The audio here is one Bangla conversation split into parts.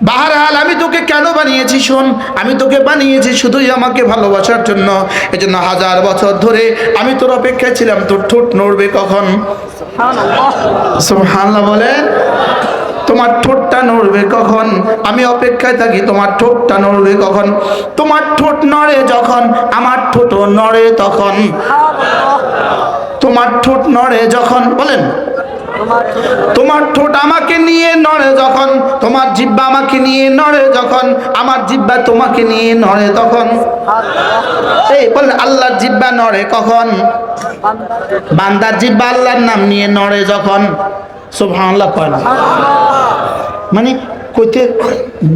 বাহরহাল আমি তোকে কেন বানিয়েছি শোন, আমি তোকে বানিয়েছি শুধুই আমাকে ভালোবাসার জন্য। এজন্য 1000 বছর ধরে আমি তোর অপেক্ষায় ছিলাম, তোর ঠোঁট নড়বে কখন। সুবহানাল্লাহ বলেন। তোমার ঠোঁটটা নড়বে কখন, আমি অপেক্ষায় থাকি তোমার ঠোঁটটা নড়বে কখন। তোমার ঠোঁট নড়ে যখন আমার ঠোঁটও নড়ে তখন। তোমার ঠোঁট নড়ে যখন, বলেন, তোমার ঠোঁট আমাকে নিয়ে নড়ে যখন, তোমার জিহ্বা আমাকে নিয়ে নড়ে যখন, আমার জিহ্বা তোমাকে নিয়ে নড়ে তখন। এই বলেন, আল্লাহর জিহ্বা নড়ে কখন? বান্দার জিহ্বা আল্লাহর নাম নিয়ে নড়ে যখন। সুবহানাল্লাহ কয়। মানে কইতে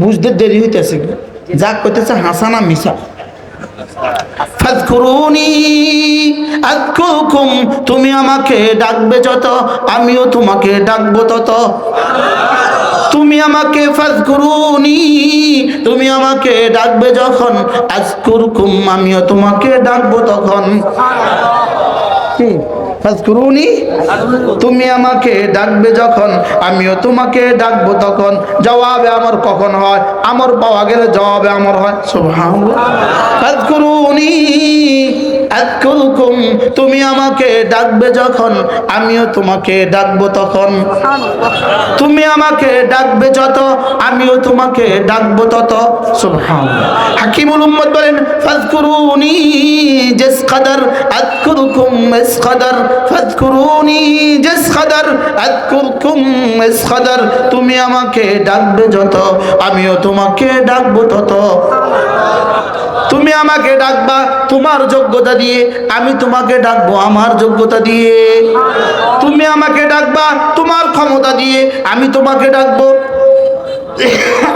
বুঝতে দেরি হইতেছে, যা কইতেছে হাসানা মিশা। ফাযকুরুনি আযকুরকুম, তুমি আমাকে ডাকবে যত আমিও তোমাকে ডাকবো তত। তুমি আমাকে ফাযকুরুনি, তুমি আমাকে ডাকবে যখন, আযকুরকুম, আমিও তোমাকে ডাকবো তখন। কি ফাযকুরুনি, তুমি আমাকে ডাকবে যখন আমিও তোমাকে ডাকবো তখন। জবাবে আমার কখন হয়? আমর পাওয়া গেলে জবাবে আমর হয়। সুবহানাল্লাহ। ফাযকুরুনি আযকুরকুম, তুমি আমাকে ডাকবে যখন আমিও তোমাকে ডাকবো তখন। তুমি আমাকে ডাকবে যত আমিও তোমাকে ডাকবো তত। সুবহানাল্লাহ। হাকিমুল উম্মত বলেন, ফাযকুরুনি জিস কদর আযকুরকুম ইস কদর, ফাযকুরুনি জিস কদর আযকুরকুম ইস কদর। তুমি আমাকে ডাকবে যত আমিও তোমাকে ডাকবো তত। তুমি আমাকে ডাকবা তোমার যোগ্যতা দিয়ে, আমি তোমাকে ডাকবো আমার যোগ্যতা দিয়ে। তুমি আমাকে ডাকবা তোমার ক্ষমতা দিয়ে, আমি তোমাকে ডাকবো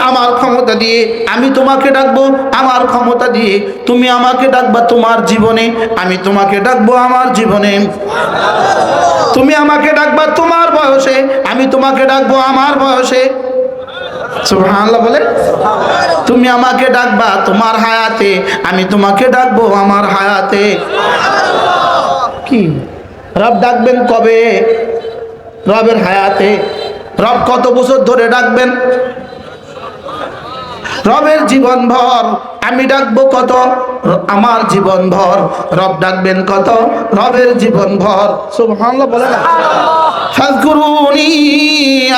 আমার ক্ষমতা দিয়ে। আমি তোমাকে ডাকবো আমার ক্ষমতা দিয়ে। তুমি আমাকে ডাকবা তোমার জীবনে, আমি তোমাকে ডাকবো আমার জীবনে। তুমি আমাকে ডাকবা তোমার বয়সে, আমি তোমাকে ডাকবো আমার বয়সে। সুবহানাল্লাহ বলে। তুমি আমাকে ডাকবা তোমার হায়াতে, আমি তোমাকে ডাকবো আমার হায়াতে। কি রব ডাকবেন কবে? রবের হায়াতে। রব কত বছর ধরে ডাকবেন? রবের জীবন ভর। আমি ডাকবো কত? আমার জীবন ভর। রব ডাকবেন কত? রবের জীবন ভর। সুবহানাল্লাহ বলে না? ফাযকুরুনি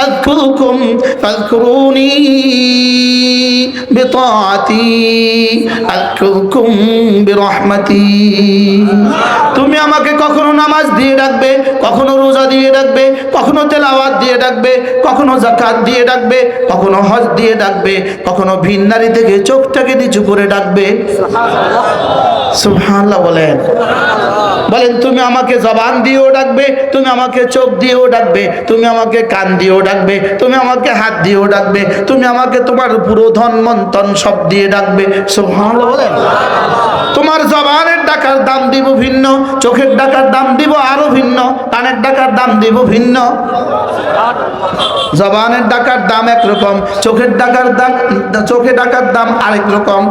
আযকুরকুম, ফাযকুরুনি বিতাআতি আযকুরকুম বিরহমাতি। তুমি আমাকে কখনো নামাজ দিয়ে ডাকবে, কখনো রোজা দিয়ে ডাকবে, কখনো তেলাওয়াত দিয়ে ডাকবে, কখনো যাকাত দিয়ে ডাকবে, কখনো হজ দিয়ে ডাকবে, কখনো ভিন নারী থেকে চোখটাকে নিচু করে ডাকবে। সুবহানাল্লাহ বলেন। বলেন, তুমি আমাকে জবান দিয়েও ডাকবে, তুমি আমাকে চোখ দিয়েও ডাকবে, তুমি আমাকে কান দিয়েও ডাকবে, তুমি আমাকে হাত দিয়েও ডাকবে, তুমি আমাকে তোমার পুরো ধন মন্তন সব দিয়ে ডাকবে। সুবহানাল্লাহ বলেন। তোমার জবানের ডাকার দাম দিব ভিন্ন, চোখের ডাকার দাম দিব আরো ভিন্ন, কানের ডাকার দাম দিব ভিন্ন। জবানের ডাকার দাম একরকম, চোখে ডাকার দাম আরেক রকম।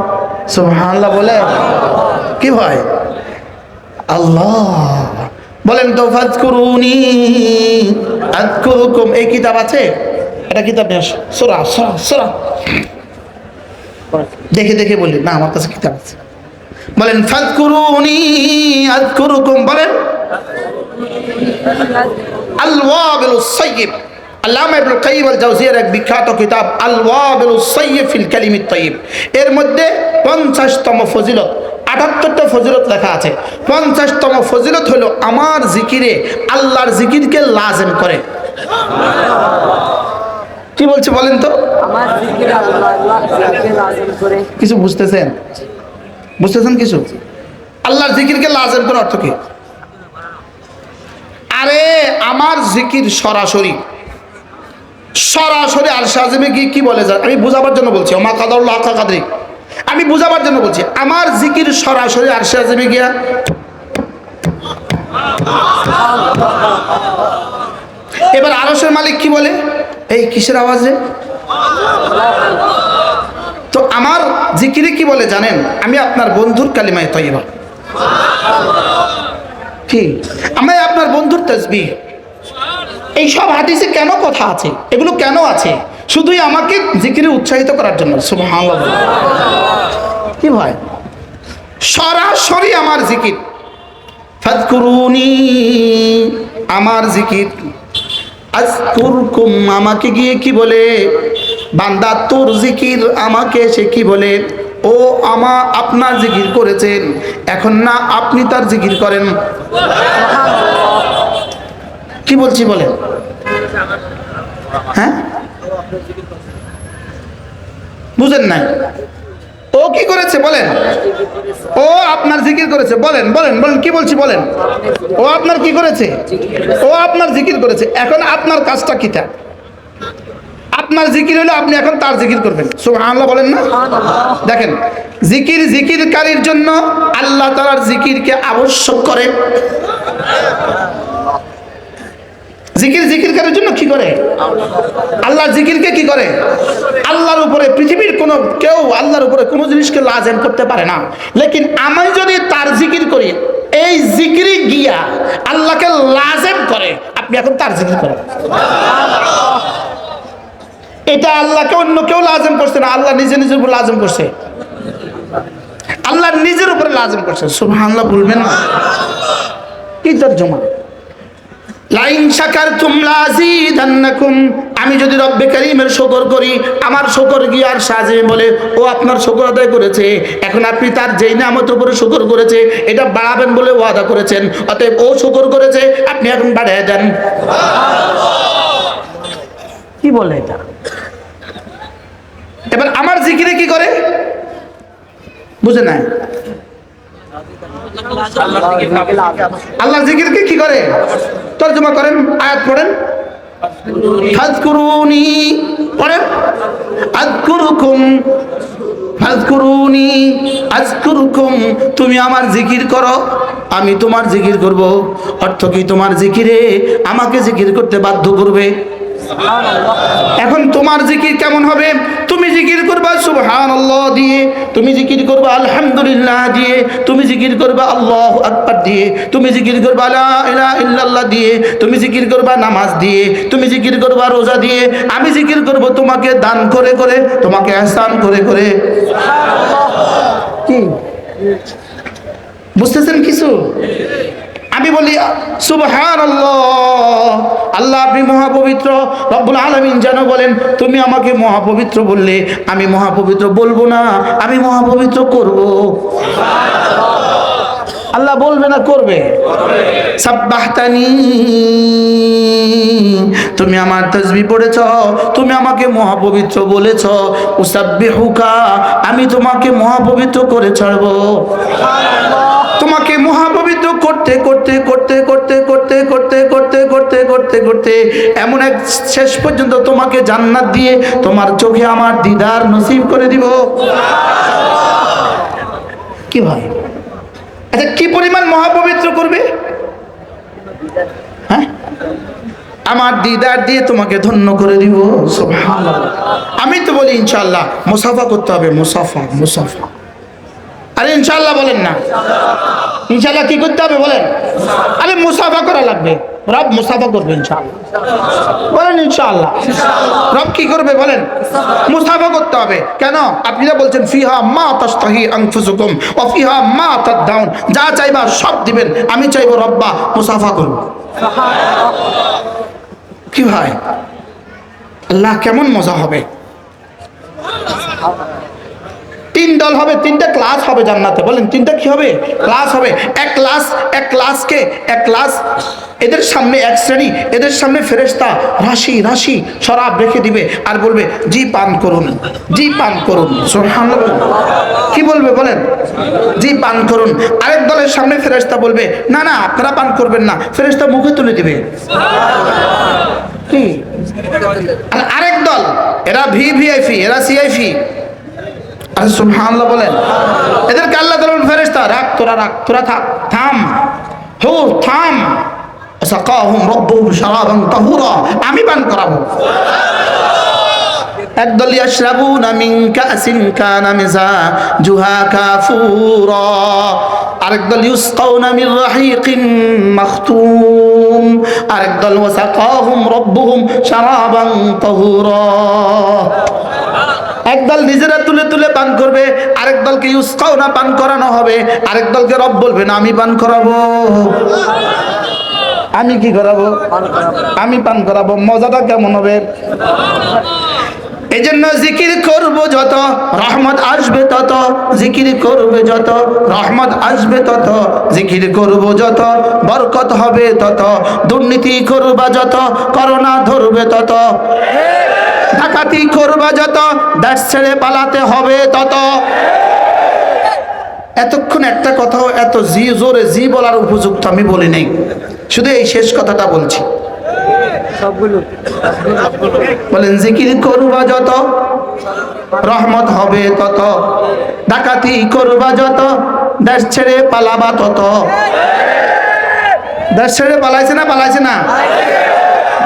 সুবহানাল্লাহ বলে। কি ভাই আল্লাহ বলেন তো, ফাযকুরুনি আযকুরকুম। এই কিতাব আছে, এটা কিতাব নিয়ে আসো। সূরা সূরা সূরা দেখে দেখে বলি না, আমার কাছে কিতাব আছে। বলেন ফাযকুরুনি আযকুরকুম। বলেন আল ওয়াবিলুস সাইয়্যিব, আল্লামা ইবনুল কাইয়্যিম আল জাওজিয়ার এক বিখ্যাত কিতাব আল ওয়াবিলুস সাইয়্যিব ফিল কালিমিত তাইয়্যিব। এর মধ্যে 50তম ফজিলত, 78টা ফজিলত লেখা আছে। 50তম ফজিলত হলো আমার জিকিরে, আল্লাহর জিকিরকে লাজিম করে। কি বলছে বলেন তো? আমার জিকিরে আল্লাহকে লাজিম করে। কিছু বুঝতেছেন? বুঝতেছেন কিছু? আল্লাহর জিকিরকে লাজিম করে অর্থ কি? আরে আমার জিকির সরাসরি সরাসরি আরশে আজিমে কি বলে যায়, আমি বুঝাবার জন্য বলছি। ওমা কাদারুল্লাহ হাক্কা কাদরি, আমি বুঝাবার জন্য বলছি। আমার জিকির সরাসরি আরশে আজিমে গিয়া এবার আরশের মালিক কি বলে? এই কিসের আওয়াজ রে? তো আমার জিকিরে কি বলে জানেন? আমি আপনার বন্ধুর কালিমায়ে তাইয়্যিবা, কি আমি আপনার বন্ধুর তাসবিহ। এই সব হাদিসে কেন কথা আছে? এগুলো কেন আছে? শুধুই আমাকে জিকিরে উৎসাহিত করার জন্য। সুবহানাল্লাহ। কি ভাই, সরাসরি আমার জিকির। ফাযকুরুনি, আমার জিকির। আযকুরকুম, আমাকে গিয়ে কি বলে? বান্দা তোর জিকির আমাকে সে কি বলে? ও আপনার জিকির করেছেন, এখন না আপনি তার জিকির করেন। কি বলছি বলেন? হ্যাঁ, বুঝেন নাই? ও কি করেছে বলেন? ও আপনার জিকির করেছে। বলেন বলেন বলেন, কি বলছি বলেন? ও আপনার কি করেছে? ও আপনার জিকির করেছে। এখন আপনার কাজটা কিটা? আপনার জিকির হলো আপনি এখন তার জিকির করবেন। সুবহানাল্লাহ বলেন না? দেখেন, জিকিরকারীর জন্য আল্লাহ তাআলার জিকিরকে আবশ্যক করে। জিকিরকারীর জন্য কি করে? আল্লাহ জিকিরকে কি করে? আল্লাহর উপরে পৃথিবীর কোনো কেউ আল্লাহর উপরে কোনো জিনিসকে লাজেম করতে পারে না। লেকিন আমি যদি তার জিকির করি, এই জিকিরে গিয়া আল্লাহকে লাজেম করে, আপনি এখন তার জিকির করেন। এটা আল্লাহকে অন্য কেউ লাজেম করছে না, আল্লাহ নিজের উপর লাজেম করছে। আল্লাহ নিজের উপরে লাজেম করছে। সুবহানাল্লাহ বলবেন না? কি তরজমা? লাইন শাকারতুম লাযীদান্নাকুম, আমি যদি রব্বে কারীমের শুকর করি, আমার শুকর গিয়ে আর সাজে বলে ও আপনার শুকর আদায় করেছে, এখন আপনি তার যেই নিয়ামতের উপরে শুকর করেছে এটা বাড়াবেন বলে ওয়াদা করেছেন, অতএব ও শুকর করেছে, আপনি এখন বাড়ায় দেন। কি বলে এটা? এবার আমার জিকিরে কি করে বুঝে নাই? আল্লাহর জিকিরকে কি করে? তরজমা করেন, আয়াত পড়েন। ফাযকুরুনি পড়েন, আযকুরুকুম, ফাযকুরুনি আযকুরুকুম, তুমি আমার জিকির করো আমি তোমার জিকির করব। অর্থ কি? তোমার জিকিরে আমাকে জিকির করতে বাধ্য করবে। এখন তোমার জিকির কেমন হবে? তুমি জিকির করবা সুবহানাল্লাহ দিয়ে, তুমি জিকির করবা আলহামদুলিল্লাহ দিয়ে, তুমি জিকির করবা আল্লাহু আকবার দিয়ে, তুমি জিকির করবা লা ইলাহা ইল্লাল্লাহ দিয়ে, তুমি জিকির করবা নামাজ দিয়ে, তুমি জিকির করবা রোজা দিয়ে। আমি জিকির করব তোমাকে দান করে করে, তোমাকে ইহসান করে করে। কি বুঝতেছেন কিছু? আমি বলি সুবহানাল্লাহ, আল্লাহ আপনি মহাপবিত্র, রব্বুল আলামিন যেন বলেন তুমি আমাকে মহাপবিত্র বললে, আমি মহাপবিত্র বলবো না, আমি মহাপবিত্র করব। আল্লাহ বলবে না করবে? সাব্বাহতানি, তুমি আমার তাসবিহ পড়েছ, তুমি আমাকে মহাপবিত্র বলেছ। উসাব্বিহুকা, আমি তোমাকে মহাপবিত্র করে ছাড়বো। তোমাকে মহাপবিত্র করতে করতে করতে করতে করতে করতে করতে করতে করতে করতে এমন এক শেষ পর্যন্ত তোমাকে জান্নাত দিয়ে তোমার চোখে আমার দিদার নসিব করে দিব। কি ভাই, আচ্ছা কি পরিমাণ মহাপবিত্র করবে? হ্যাঁ, আমার দিদার দিয়ে তোমাকে ধন্য করে দিব। সুবহানাল্লাহ। আমি তো বলি ইনশাআল্লাহ মুসাফা করতে হবে। মুসাফা, মুসাফা। আরে ইনশাআল্লাহ বলেন না? ইনশাআল্লাহ কি করতে হবে বলেন? আরে মুসাফা করা লাগবে। রব মুসাফা করবে ইনশাআল্লাহ। বলেন ইনশাআল্লাহ। রব কি করবে বলেন? মুসাফা করতে হবে। কেন? আপনি না বলছেন ফিহা মা তাশতাহি আনফুসুকুম ওয়া ফিহা মা তাদউন, যা চাইবা সব দিবেন। আমি চাইবো রব্বা মুসাফা করব। কি ভাই, আল্লাহ কেমন মজা হবে। তিন দল হবে, তিনটা ক্লাস হবে জান্নাতে। বলেন তিনটা কি হবে? ক্লাস হবে। এক ক্লাস এদের সামনে এক শ্রেণী, এদের সামনে ফেরেশতা রাশি রাশি শরাব রেখে দিবে আর বলবে জি পান করুন, জি পান করুন। সুবহানাল্লাহ। কি বলবে বলেন? জি পান করুন। আরেক দলের সামনে ফেরেশতা বলবে না না আপনারা পান করবেন না, ফেরেশতা মুখে তুলে দিবে। কি? আর আরেক দল এরা ভিভিআইপি, এরা সিআইপি। আরে সুবহানাল্লাহ বলেন। এদেরকে আল্লাহ তাআলা ফেরেশতা রাখ, তোরা রাখ, তোরা থাক, থাম, হুর থাম। সাকাহুম রাব্বুহুম শারাবান তাহুরা, আমি পান করাবো। একদল ইয়াশরাবুনা মিন কাসিন কানা মিজাজুহা কাফুরা, আরেকদল ইউসকাউনা মির রাহিকিন মাখতুম, আরেকদল ওয়াসাকাহুম রাব্বুহুম শারাবান তাহুরা। একদল নিজেরা তুলে তুলে পান করবে, আরেক দলকে ইউসকাউনা পান করানো হবে, আরেক দলকে রব বলবে না আমি পান করাবো। আমি কি করাবো? আমি পান করাবো। মজাটা কেমন হবে? এই জন্য জিকির করব যত রহমত আসবে তত, জিকির করবে যত রহমত আসবে তত, জিকির করব যত বরকত হবে তত, দুর্নীতি করবা যত করোনা ধরবে তত, ডাকাতি করবা যত দেশ ছেড়ে পালাতে হবে তত। এতক্ষণ একটা কথাও এত জোরে জি বলার উপযুক্ত আমি বলি নাই, শুধু এই শেষ কথাটা বলছি। বলেন জিকির করবা যত রহমত হবে তত, ডাকাতি করবা যত দেশ ছেড়ে পালাবা তত। দেশ ছেড়ে পালাইছে না পালাইছে না?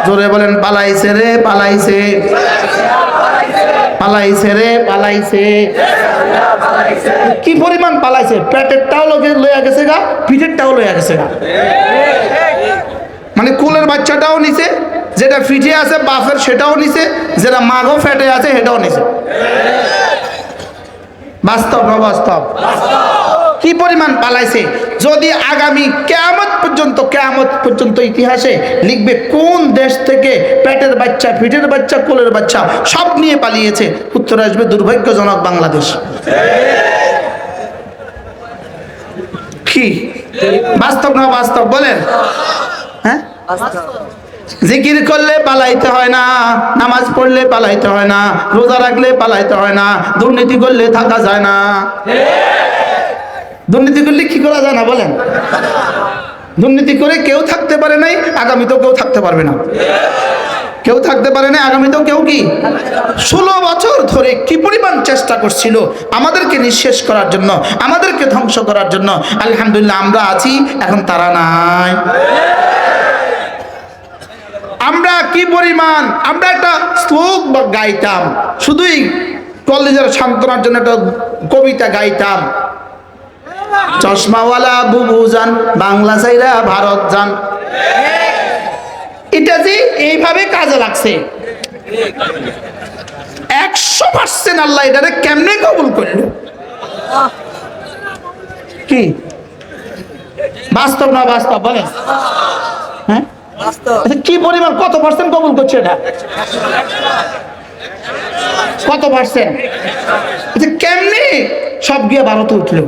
জোরে বলেন পালাইছে রে পালাইছে, পালাইছে রে পালাইছে। কি পরিমাণ পালাইছে! পেটেরটাও লইয়া গেছে গা, পিঠেরটাও লইয়া গেছে গা। মানে কোলের বাচ্চাটাও নিছে, যেটা ফিটে আছে বাপের সেটাও নিছে, যেটা মাগও ফেটে আছে সেটাও নিছে। বাস্তব না বাস্তব? কি পরিমাণ পালাইছে! যদি আগামী কিয়ামত পর্যন্ত ইতিহাসে লিখবে কোন দেশ থেকে পেটের বাচ্চা, পিঠের বাচ্চা, কোলের বাচ্চা সব নিয়ে পালিয়েছে, উত্তর আসবে দুর্ভাগ্যজনক বাংলাদেশ। কি বাস্তব না বাস্তব বলেন? হ্যাঁ, জিকির করলে পালাইতে হয় না, নামাজ পড়লে পালাইতে হয় না, রোজা রাখলে পালাইতে হয় না, দুর্নীতি করলে থাকা যায় না। দুর্নীতি করলে কি করা যায় না বলেন? দুর্নীতি করে কেউ থাকতে পারে নাই, আগামীতেও কেউ থাকতে পারবে না। কেউ থাকতে পারে না, আগামীতেও কেউ কি 16 বছর ধরে কি পরিমাণ চেষ্টা করছিল আমাদেরকে নিঃশেষ করার জন্য, আমাদেরকে ধ্বংস করার জন্য। আলহামদুলিল্লাহ আমরা আছি, এখন তারা নাই। আমরা কি পরিমাণ, আমরা একটা শ্লোক গাইতাম, শুধুই কলেজের সান্ত্বনার জন্য একটা কবিতা গাইতাম, চশমাওয়ালা বুবু যান বাংলা চাইরা ভারত যান। এটা যে এইভাবে কাজে লাগছে 100%। আল্লাহ এটারে কেমনে কবুল করল? কি বাস্তব না বাস্তব বলেন? হ্যাঁ, কি পরিমাণ, কত পার্সেন্ট কবুল করছে এটা? কত পার্সেন্ট? কেমনে সব গিয়ে ভারতে উঠলো?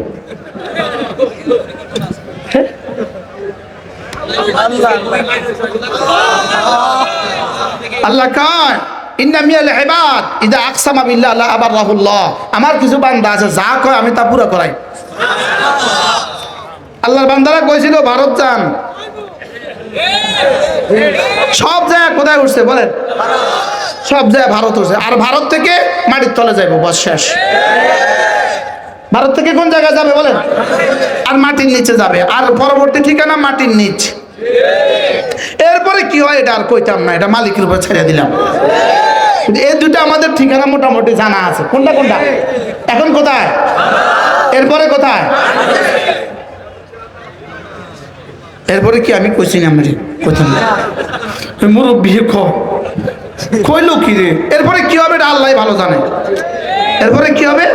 আল্লাহ কয় ইন্না মিনাল ইবাদ ইযা আকসামা বিল্লাহ লা আবাররাহুল্লাহ, আমার কিছু বান্দা আছে যা কয় আমি তা পুরো করাই। আল্লাহর বান্দারা কইছিল ভারত যান, সব জায়গায় কোথায় উঠছে বলেন? সব জায়গায় ভারত উঠছে, আর ভারত থেকে মাটির তলে যাইব, বস শেষ। ভারত থেকে কোন জায়গায় যাবে বলেন? আর মাটির নিচে যাবে, আর পরবর্তী ঠিকানা মাটির নিচ। এরপরে কি হয় এটা আর কইতাম না, এটা মালিকের উপর ছেড়ে দিলাম। এই দুটো আমাদের ঠিকানা মোটামুটি জানা আছে, কোনটা কোনটা। এখন কোথায়, এরপরে কোথায়, এরপরে কি আমি কইছি না? আমি কইতাম না, মুরব্বী কইলো কি রে? এরপরে কি হবে এটা আল্লাহ ভালো জানে। এরপরে কি হবে?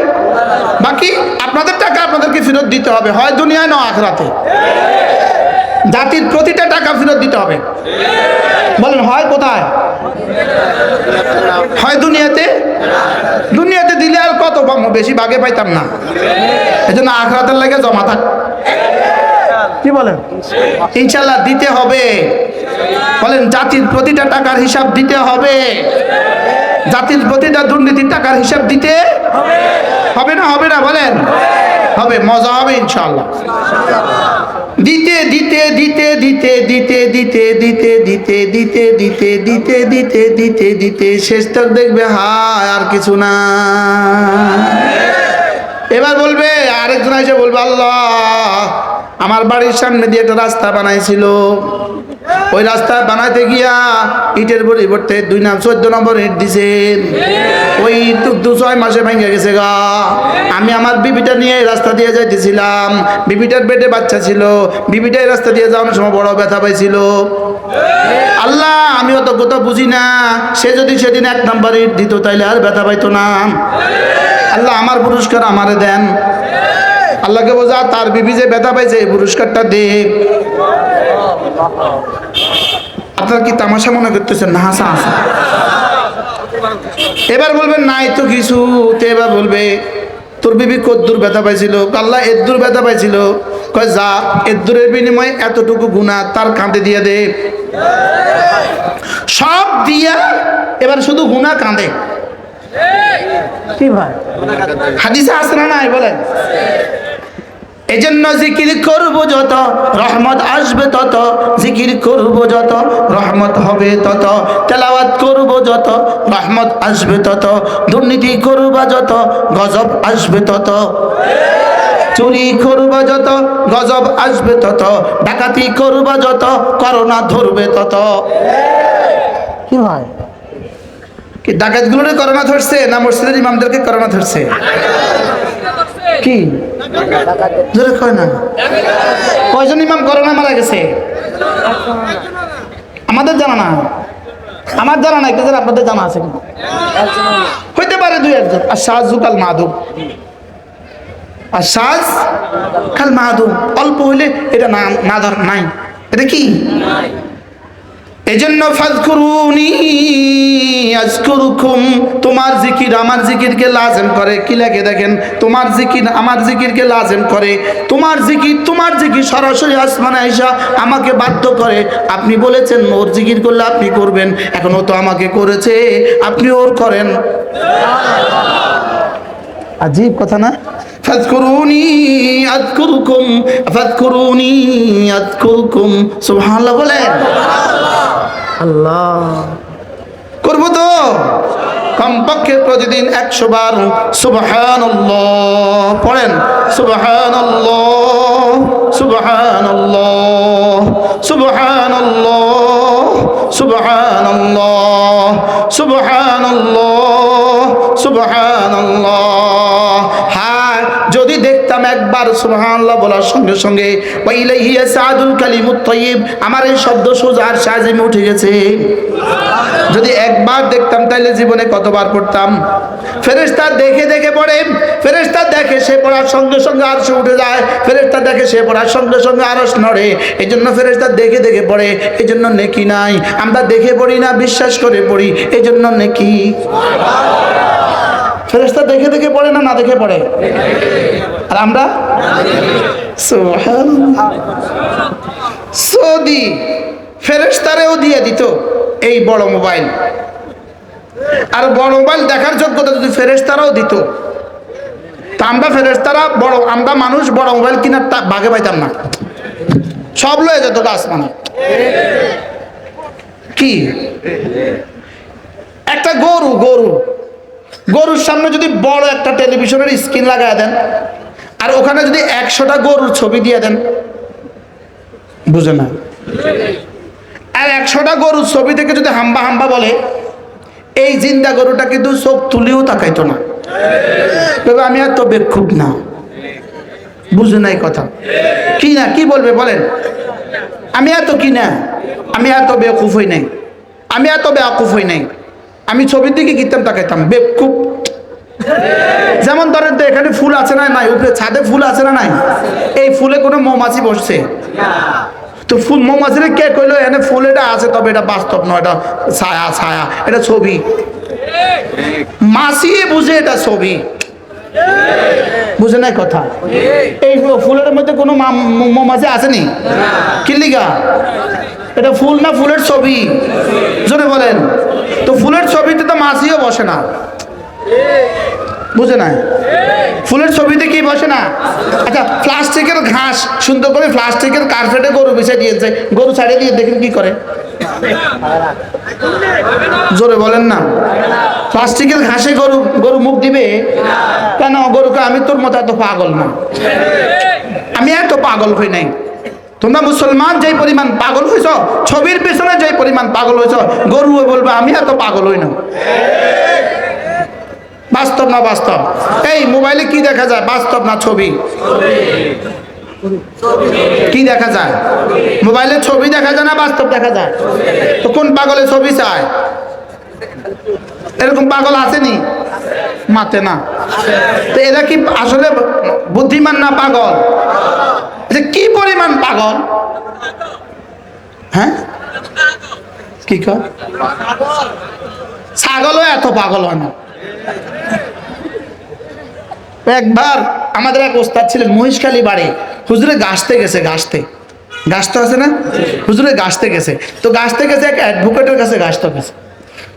বাকি আপনাদের টাকা আপনাদেরকে ফেরত দিতে হবে, হয় দুনিয়ায় না আখিরাতে। জাতির প্রতিটা টাকা ফেরত দিতে হবে বলেন, হয় কোথায়? হয় দুনিয়াতে। দুনিয়াতে দিলে আর কত পাবো, বেশি ভাগে পাইতাম না, এই জন্য আখিরাতের লাগে জমা থাক। কি বলেন? ইনশাল্লাহ দিতে হবে। বলেন জাতির প্রতিটা টাকার হিসাব দিতে হবে, জাতির প্রতিটা দুর্নীতির টাকার হিসাব দিতে হবে না? হবে না বলেন? হবে, মজা হবে ইনশাআল্লাহ। দিতে দিতে দিতে দিতে দিতে দিতে দিতে দিতে দিতে দিতে দিতে দিতে দিতে দিতে শেষ তক দেখবে হায় আর কিছু না। এবার বলবে, আরেকজন এসে বলবে আল্লাহ আমার বাড়ির সামনে দিয়ে একটা রাস্তা বানাইছিল, ওই রাস্তা বানাইতে গিয়া ইটের পরিবর্তে 14 নম্বর ইট দিছেন। ওই 2-6 মাসে ভেঙে গেছে গা। আমি আমার বিবিটা নিয়ে এই রাস্তা দিয়ে যাইতেছিলাম, বিবিটার পেটে বাচ্চা ছিল, বিবিটা এই রাস্তা দিয়ে যাওয়ার সময় বড় ব্যথা পাইছিল। আল্লাহ, আমি অত কথা বুঝি না, সে যদি সেদিন 1 নম্বর ইট দিত তাইলে আর ব্যথা পাইতো না। আল্লাহ, আমার পুরস্কার আমারে দেন। আল্লাহকে বোঝা, তার বিবি যে ব্যথা পাইছে এই পুরস্কারটা দে। আপনারা কি তামাশা মনে করতেছেন? না, হাসা হাসা। এবার বলবেন নাই তো কিছু, তো এবার বলবে তোর বিবি কদ্দুর ব্যথা পাইছিল? আল্লাহ, এদ্দুর ব্যথা পাইছিল। কয় যা, এদ্দুরের বিনিময়ে এতটুকু গুনাহ তার কাঁধে দিয়ে দে। সব দিয়া এবার শুধু গুনাহ কাঁধে। কি ভাই, হাদিসে আছে না নাই বলেন? এজন্য জিকির করব যত রহমত আসবে তত, জিকির করব যত রহমত হবে তত, তেলাওয়াত করব যত রহমত আসবে তত, দুর্নীতি করব যত গজব আসবে তত, চুরি করব যত গজব আসবে তত, ডাকাতি করব যত করোনা ধরবে তত। কি হয়, কি ডাকাতগুলোরে করোনা ধরছে না মসজিদের ইমামদেরকে করোনা ধরছে? কি জোরে কয় না? কয়জন ইমাম করোনা মারা গেছে? আমাদের জানা না, আমার জানা নাই, কেন আপনাদের জানা আছে? হইতে পারে 2-1 জন। আর শাহজু কাল মাধব, আর শাজ কাল মাধব অল্প হইলে এটা না ধর নাই, এটা কি? এজন্য ফাযকুরুনি আযকুরুকুম, তোমার জিকির আমার জিকিরকে লাজিম করে। কি লাগে দেখেন, তোমার জিকির আমার জিকিরকে লাজিম করে। তোমার জিকির সরাসরি আসমানে আইসা আমাকে বাধ্য করে। আপনি বলেছেন ওর জিকির করলে আপনি করবেন, এখন ও তো আমাকে করেছে, আপনি ওর করেন। আজীব কথা না? ফাযকুরুনি আযকুরুকুম, ফাযকুরুনি আযকুরুকুম। সুবহানাল্লাহ বলেন। আল্লাহ করবো তো কমপক্ষে প্রতিদিন 100 বার সুবহানাল্লাহ পড়েন। সুবহানাল্লাহ, সুবহানাল্লাহ, সুবহানাল্লাহ, সুবহানাল্লাহ, সুবহানাল্লাহ, সুবহানাল্লাহ। হ্যাঁ, যদি দেখতাম একবার সুবহানাল্লাহ বলার সঙ্গে সঙ্গে ওয়াইলাইহি ইয়াসআদুল কালিমুত তাইয়্যিব, আমার এই শব্দ সোজার সাজিমে উঠে গেছে। যদি একবার দেখতাম তাহলে জীবনে কতবার পড়তাম। ফেরেশতা দেখে দেখে পড়ে, ফেরেশতা দেখে সে পড়ার সঙ্গে সঙ্গে আরশ উঠে যায়, ফেরেশতা দেখে সে পড়ার সঙ্গে সঙ্গে আরশ নড়ে। এই জন্য ফেরেশতা দেখে দেখে পড়ে, এই জন্য নেকি নাই। আমরা দেখে পড়ি না, বিশ্বাস করে পড়ি, এই জন্য নেকি। ফেরেশতা দেখে দেখে পড়ে না, না দেখে পড়ে? আর আমরা সুবহানাল্লাহ। সৌদি ফেরেশতারেও দিয়ে দিত এই বড় মোবাইল, আর বড় মোবাইল দেখার যোগ্যতা যদি ফেরেশতারাও দিত, তা আমরা ফেরেশতারা বড়, আমরা মানুষ বড় মোবাইল কিনার ভাগে পাইতাম না, সব লয়ে যেত আসমানে। কি একটা গরুর সামনে যদি বড় একটা টেলিভিশনের স্ক্রিন লাগায় দেন, আর ওখানে যদি 100টা গরুর ছবি দিয়ে দেন, বুঝে না? আর 100টা গরুর ছবি থেকে যদি হাম্বা হাম্বা বলে, এই জিন্দা গরুটা কিন্তু চোখ তুলেও তাকাইতো না। তবে আমি আর তো বেকুব না, বুঝে নাই কথা? কি না, কি বলবে বলেন? আমি এত কি না, আমি এত বেকুফ হই নাই, আমি এত বেকুফ হই নাই। আমি ছবির দিকে কিতাম তাকাইতাম, বেকুব। যেমন ধরেন তো এখানে ফুল আছে না নাই, উপরে ছাদে ফুল আছে না নাই, এই ফুলে কোনো মৌমাছি বসছে? তো ফুল মৌমাছিরে কে কইলো এনে ফুল এটা আছে, তবে এটা বাস্তব নয়, এটা ছায়া, ছায়া, এটা ছবি। মাছি বুঝে এটা ছবি, বুঝে নাই কথা? এই ফুলের মধ্যে কোনো মৌমাছি আসেনি, কি লিগা? এটা ফুল না ফুলের ছবি? জোরে বলেন। তো ফুলের ছবিতে তো মাছিও বসে না, বুঝে নাই? ফুলের ছবিতে কি বসে না? আচ্ছা, প্লাস্টিকের ঘাস সুন্দর করে প্লাস্টিকের কার্পেটে গরু বিছিয়ে দিয়েছে, গরু ছাড়িয়ে দিয়ে দেখেন কি করে? জোরে বলেন না। প্লাস্টিকের ঘাসে গরু মুখ দিবে কেন? গরুকে আমি তোর মতো এত পাগল না, আমি এত পাগল হই নাই। তোমরা মুসলমান যেই পরিমাণ পাগল হয়েছ, ছবির পেছনে যেই পরিমাণ পাগল হয়েছ, গরুও বলবে আমি এত পাগল হই না। বাস্তব না বাস্তব? এই মোবাইলে কি দেখা যায়, বাস্তব না ছবি? কি দেখা যায়? মোবাইলে ছবি দেখা যায় না বাস্তব দেখা যায়? তো কোন পাগলে ছবি চায়? এরকম পাগল আসেনি? মাতে না। তো এরা কি আসলে বুদ্ধিমান না পাগল? যে কি পরিমাণ পাগল! হ্যাঁ, কি কর? ছাগলও এত পাগল হয় না। একবার আমাদের এক ওস্তাদ ছিলেন, মহিষখালী বাড়ি, হুজুরে গাছতে গেছে, গাছতে আছে না, হুজুরে গাছতে গেছে। তো গাছতে গেছে এক অ্যাডভোকেটের কাছে গাছতে গেছে।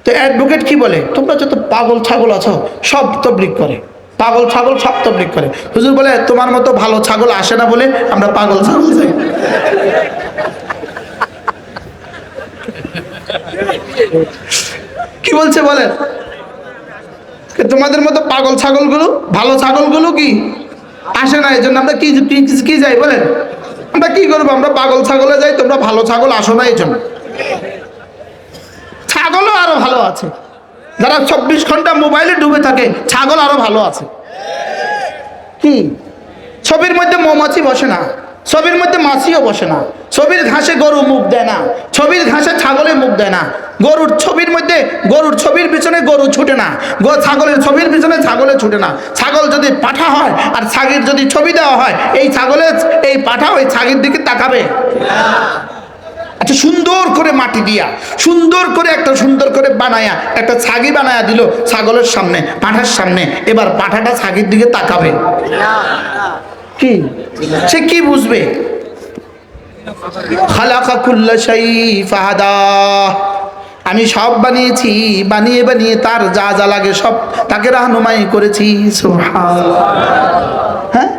তো অ্যাডভোকেট কি বলে, তোমরা যত পাগল ছাগল আছো সব তবলিগ করে, পাগল ছাগল সব তবলিগ করে। হুজুর বলে তোমার মতো ভালো ছাগল আসে না বলে আমরা পাগল ছাগল যাই। কি বলছে বলেন? তোমাদের মতো পাগল ছাগলগুলো, ভালো ছাগলগুলো কি আসে না, এই জন্য আমরা কি যাই বলেন? আমরা কি করবো? আমরা পাগল ছাগলে যাই, তোমরা ভালো ছাগল আসো না এই জন্য। ছাগলও আরো ভালো আছে, যারা 24 ঘন্টা মোবাইলে ডুবে থাকে, ছাগল আরো ভালো আছে। কি? ছবির মধ্যে মৌমাছি বসে না, ছবির মধ্যে মাছিও বসে না, ছবির ঘাসে গরু মুখ দেয় না, ছবির ঘাসে ছাগলে মুখ দেয় না, গরুর ছবির মধ্যে গরুর ছবির পিছনে গরু ছুটে না, ছাগলের ছবির পিছনে ছাগলে ছুটে না। ছাগল যদি পাঠা হয় আর ছাগির যদি ছবি দেওয়া হয়, এই ছাগলের এই পাঠা ওই ছাগির দিকে তাকাবে? আচ্ছা, সুন্দর করে মাটি দিয়া, সুন্দর করে একটা সুন্দর করে বানায়া একটা ছাগি বানায়া দিল ছাগলের সামনে, পাঠার সামনে, এবার পাঠাটা ছাগির দিকে তাকাবে? কি সে কি বুঝবে? খালাকা কুল্লা শাই ফাহাদা, আমি সব বানিয়েছি, বানিয়ে বানিয়ে তার যা যা লাগে সব তাকে রাহনুমাই করেছি। সুবহানাল্লাহ। হ্যাঁ,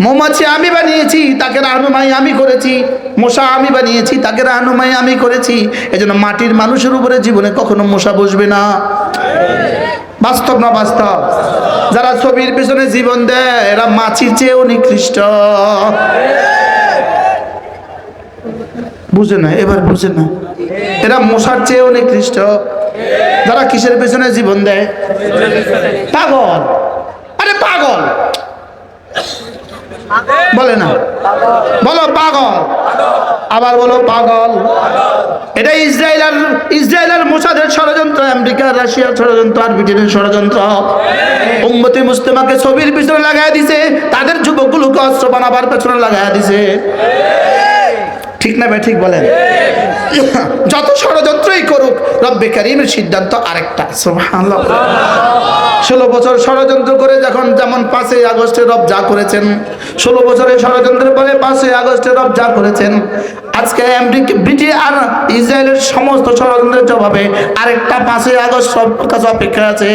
মৌমাছি আমি বানিয়েছি, তাকে রাহনুমাই আমি করেছি। মশা আমি বানিয়েছি, তাকে রাহনুমাই আমি করেছি। এজন্য মাটির মানুষের উপরে জীবনে কখনো মশা বসবে না। বাস্তব না বাস্তব? যারা ছবির পেছনে জীবন দেয় এরা মাছির চেয়েও নিকৃষ্ট। বুঝে না? এবার বুঝে না? এরা মশার চেয়েও নিকৃষ্ট। যারা কিসের পেছনে জীবন দেয়? পাগল। আরে পাগল বলে না, বলো পাগল, আবার বলো পাগল। এটা ইসরায়েল আর মোসাদের ষড়যন্ত্র, আমেরিকা রাশিয়ার ষড়যন্ত্র, আর ব্রিটেনের ষড়যন্ত্র। উম্মতে মুসলিমাকে ছবির পিছনে লাগাই দিছে, তাদের যুবকগুলোকে অস্ত্র বানাবার পেছনে লাগাই দিছে। ঠিক না ভাই? ঠিক বলেন? যত ষড়যন্ত্রই করুক, রব্বে কারীমের সিদ্ধান্ত আরেকটা। সুবহানাল্লাহ। 16 বছর ষড়যন্ত্র করে যখন, যেমন 5ই আগস্টে রব যা করেছেন, 16 বছরের ষড়যন্ত্রের পরে 5ই আগস্টে রব যা করেছেন, আজকে আমেরিকা, ব্রিটেন আর ইসরায়েলের সমস্ত ষড়যন্ত্রের জবাবে আরেকটা 5ই আগস্ট সব কাছে অপেক্ষা আছে।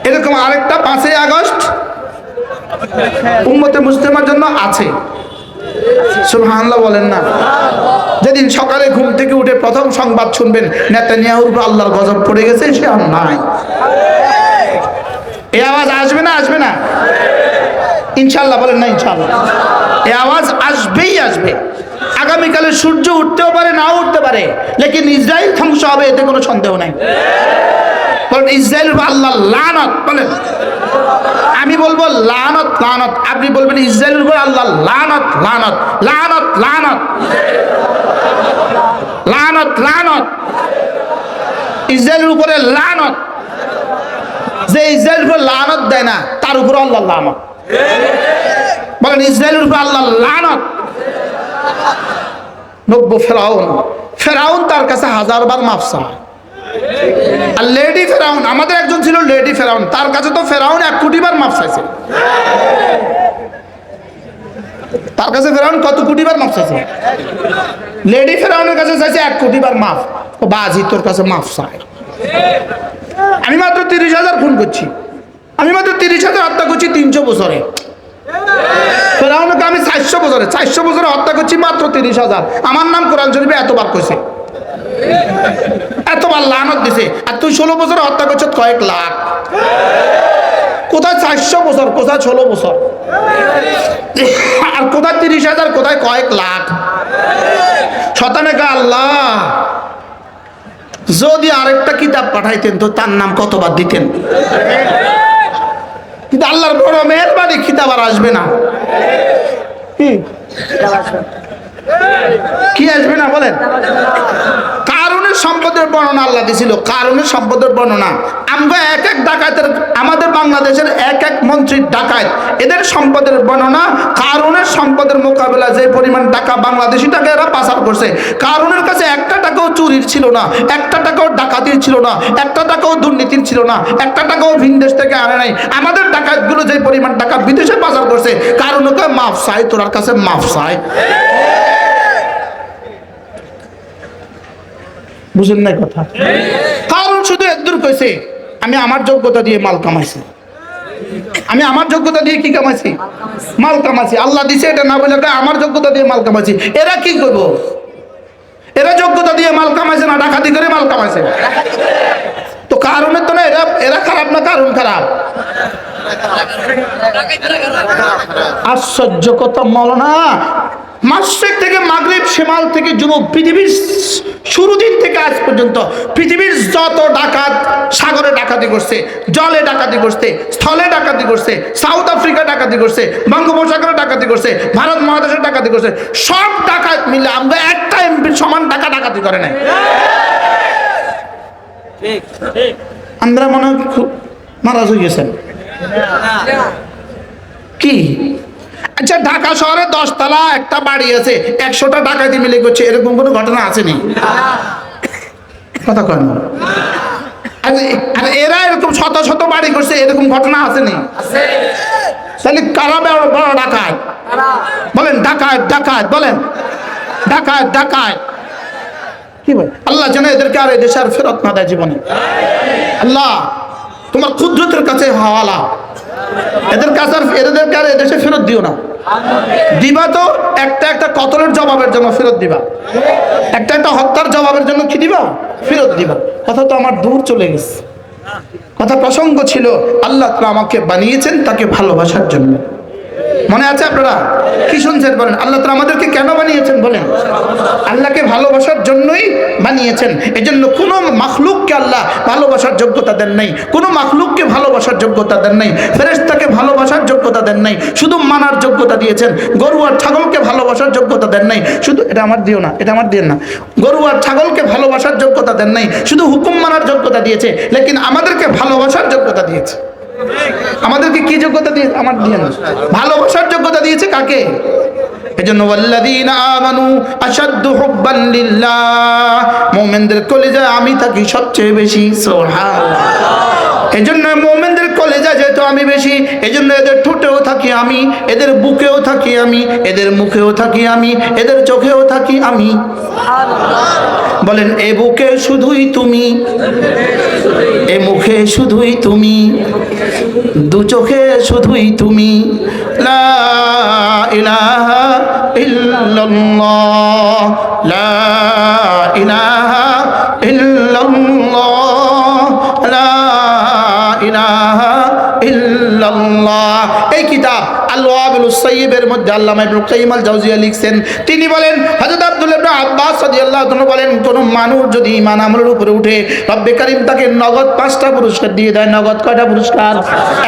এরকম আরেকটা 5ই আগস্ট উম্মতে মুসলিমার জন্য আছে। সুবহানাল্লাহ বলেন না? যেদিন সকালে ঘুম থেকে উঠে প্রথম সংবাদ শুনবেন নেতানিয়াহুর উপর আল্লাহর গজব পড়ে গেছে, সে আর নাই। এই আওয়াজ আসবে না? আসবে না? ইনশাআল্লাহ বলেন না? ইনশাআল্লাহ এই আওয়াজ আসবেই আসবে। আগামীকালে সূর্য উঠতেও পারে, নাও উঠতে পারে, লেকিন ইসরায়েল ধ্বংস হবে, এতে কোনো সন্দেহ নাই। বলেন ইসরায়েল আল্লাহর লানত। বলেন, আমি বলবো লানত লানত, আপনি বলবেন ইসরায়েলের উপর আল্লাহ লানত লানত লানত লানত লানত লানত, ইসরায়েলের উপরে লানত। যে ইসরায়েলের উপর লানত দেয় না তার উপর আল্লাহ লানত। বলেন ইসরায়েলের উপর আল্লাহ লানত। নব্য ফেরাউন তার কাছে 1000 বার মাফ চায়। আর লেডি ফেরাউন, আমাদের একজন ছিল লেডি ফেরাউন, তার কাছে তো ফেরাউন 1 কোটি বার মাফ চাইছে। তার কাছে ফেরাউন কত কোটি বার মাফ চাইছে? লেডি ফেরাউনের কাছে চাইছে 1 কোটি বার মাফ। ও বাজি, তোর কাছে মাফ চায়। আমি মাত্র 30,000 খুন করছি, আমি মাত্র 30,000 হত্যা করছি 300 বছরে। ফেরাউনকে আমি 400 বছরে হত্যা করছি মাত্র 30,000। আমার নাম কোরআন শরীফে এতবার কইছে, এতবার লানত দিছে, আর তুই 16 বছরে হত্যা করছ কয়েক লাখ। কোথায় 400 বছর, কোথায় 16 বছর, আর কোথায় 30,000, কোথায় কয়েক লাখ। শতানে কা আল্লাহ যদি আরেকটা কিতাব পাঠাইতেন তো তার নাম কতবার দিতেন। কিন্তু আল্লাহর বড় মেহেরবানি, কিতাব আর আসবে না। কি আসবে না বলেন? কারণের সম্পদের বর্ণনা আল্লাহ দিছিল, কারণের সম্পদের বর্ণনা। আমরা এক এক ডাকাতের, আমাদের বাংলাদেশের এক এক মন্ত্রীর ডাকাত, এদের সম্পদের বর্ণনা। কারণের সম্পদের মোকাবেলা যে পরিমাণ টাকা বাংলাদেশি টাকা এরা পাচার করছে, কারণের কাছে একটা টাকাও চুরির ছিল না, একটা টাকাও ডাকাতির ছিল না, একটা টাকাও দুর্নীতির ছিল না, একটা টাকাও ভিনদেশ থেকে আনে নাই। আমাদের ডাকাতগুলো যে পরিমাণ টাকা বিদেশে পাচার করছে, কারণ মাফ চাই, তোর কাছে মাফ চাই। বুঝেন নাই কথা? কারণ শুধু একদূর কইছে আমি আমার যোগ্যতা দিয়ে মাল কামাইছি, আমি আমার যোগ্যতা দিয়ে কি কামাইছি? মাল কামাইছি। আল্লাহ দিছে এটা না বলে আমার যোগ্যতা দিয়ে মাল কামাইছি। এরা কি করব? এরা যোগ্যতা দিয়ে মাল কামাইছে না ডাকাতি করে মাল কামাইছে? তো কারণের তো না, এরা খারাপ না কারণ খারাপ? আশ্চর্য কথা মাওলানা, মাশরিক থেকে মাগরিব, শিমাল থেকে জুনুব, পৃথিবীর শুরু দিন থেকে আজ পর্যন্ত পৃথিবীর যত ডাকাত সাগরে ডাকাতি করছে, জলে ডাকাতি করছে, স্থলে ডাকাতি করছে, সাউথ আফ্রিকা ডাকাতি করছে, বঙ্গোপসাগরে ডাকাতি করছে, ভারত মহাদেশে ডাকাতি করছে, সব ডাকাত মিলে আমরা একটা এমপির সমান টাকা ডাকাতি করে নাই। আমরা মনে হয় খুব নারাজ হয়ে গেছেন কি? আচ্ছা, ঢাকা শহরে 10 তলা একটা বাড়ি আছে, 100টা ডাকাতি মিলে করছে, এরকম কোনো ঘটনা আসেনি? কথা কয় না? আর এরা এরকম শত শত বাড়ি করছে, এরকম ঘটনা আসেনি? তাহলে কারা বড় ডাকাত বলেন? ডাকাত ডাকাত বলেন, ডাকাত ডাকাত কি বলে? আল্লাহ যেন এদেরকে আর এদেশে আর ফেরত না দেয় জীবনে। আল্লাহ তোমার কুদরতের কাছে হাওয়ালা, এদের কাছে এদেরকে আর এদেশে ফেরত দিও না। দিবা তো একটা একটা কতলের জবাবের জন্য ফেরত দিবা, একটা একটা হত্যার জবাবের জন্য কি দিবা? ফেরত দিবা। কথা তো আমার দূর চলে গেছে। কথা প্রসঙ্গ ছিল, আল্লাহ তাআলা আমাকে বানিয়েছেন তাকে ভালোবাসার জন্য। মনে আছে আপনারা কি শুনছেন বলেন? আল্লাহ তাআলা আমাদেরকে কেন বানিয়েছেন বলেন? আল্লাহকে ভালোবাসার জন্যই বানিয়েছেন। এজন্য কোনো মাখলুককে আল্লাহ ভালোবাসার যোগ্যতা দেন নাই, কোনো মাখলুককে ভালোবাসার যোগ্যতা দেন নাই, ফেরেশতাকে ভালোবাসার যোগ্যতা দেন নাই, শুধু মানার যোগ্যতা দিয়েছেন। গরু আর ছাগলকে ভালোবাসার যোগ্যতা দেন নাই, শুধু এটা আমার দিও না, এটা আমার দিও না। গরু আর ছাগলকে ভালোবাসার যোগ্যতা দেন নাই, শুধু হুকুম মানার যোগ্যতা দিয়েছে। লেকিন আমাদেরকে ভালোবাসার যোগ্যতা দিয়েছে। আমাদেরকে কি যোগ্যতা দিয়ে? আমার দিয়ে না, ভালোবাসার যোগ্যতা দিয়েছে। কাকে? এজন্য ওয়াল্লাযীনা আমানু আশাদ্দু হুব্বান লিল্লাহ, মুমিনদের কলিজায় আমি থাকি সবচেয়ে বেশি। সুবহানাল্লাহ। এজন্য মুমিনদের কলিজায় যেহেতু আমি বেশি, এজন্য এদের ঠোঁটেও থাকি আমি, এদের বুকেও থাকি আমি, এদের মুখেও থাকি আমি, এদের চোখেও থাকি আমি। বলেন, এ বুকে শুধুই তুমি, এ মুখে শুধুই তুমি, দু চোখে শুধুই তুমি। লা ইলাহা ইল্লাল্লাহ, লা ইলাহা ইল্লাল্লাহ, লা ইলাহা ইল্লাল্লাহ। এই কিতাব আল-ওয়াবিলুস সাইয়্যিবের মধ্যে আল্লামা ইবনে কাইয়্যিম আল-জাওজিয়া লিখছেন। তিনি বলেন, হযরত আব্দুল্লাহ ইবনে আব্বাস রাদিয়াল্লাহু তাআলা বলেন, কোন মানুষ যদি ঈমান আমলের উপরে উঠে, রব্বে কারীম তাকে নগদ 5টা পুরস্কার দিয়ে দেয়। নগদ কয়টা পুরস্কার?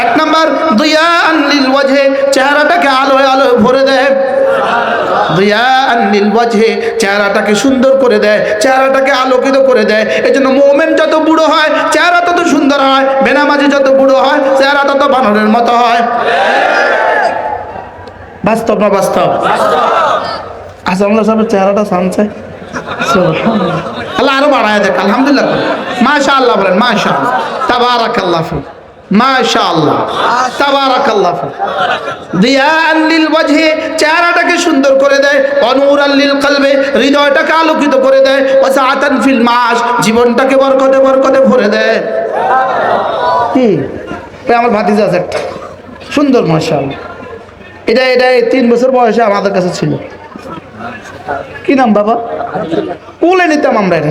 1 নাম্বার দিয়াআন লিল ওয়াজহি, চেহারাটাকে আলোয় আলোয় ভরে দেয়। দিয়াআন লিল ওয়াজহি, চেহারাটাকে সুন্দর করে দেয়, চেহারাটাকে আলোকিত করে দেয়। এজন্য মুমিন যত বুড়ো হয় চেহারা তত সুন্দর হয়, বেনামাজি যত বুড়ো হয় চেহারা তত বানরের মতো হয়। বাস্তব না বাস্তব? আসামুল্লাহ সাহেবের চেহারাটা সামছে, আল্লাহ আরো বাড়ায় দেখ। আলহামদুলিল্লাহ, মাশাআল্লাহ বলেন, মাশাআল্লাহ, তাবারাকাল্লাহ ফি, মাশাআল্লাহ, তাবারাকাল্লাহ ফি। দিয়াআন লিল ওয়াজহি, চেহারাটাকে সুন্দর করে দেয়। অনুরাল লিল কলবি, হৃদয়টাকে আলোকিত করে দেয়। ওয়া সাআতান ফিল মাস, জীবনটাকে বরকতে বরকতে ভরে দেয়। কি আমার ভাতিজা আছে একটা সুন্দর, মাশাআল্লাহ। এটা 3 বছর বয়সে আমাদের কাছে ছিল। কি নাম বাবা? কোলে নিতাম আমরা এটা।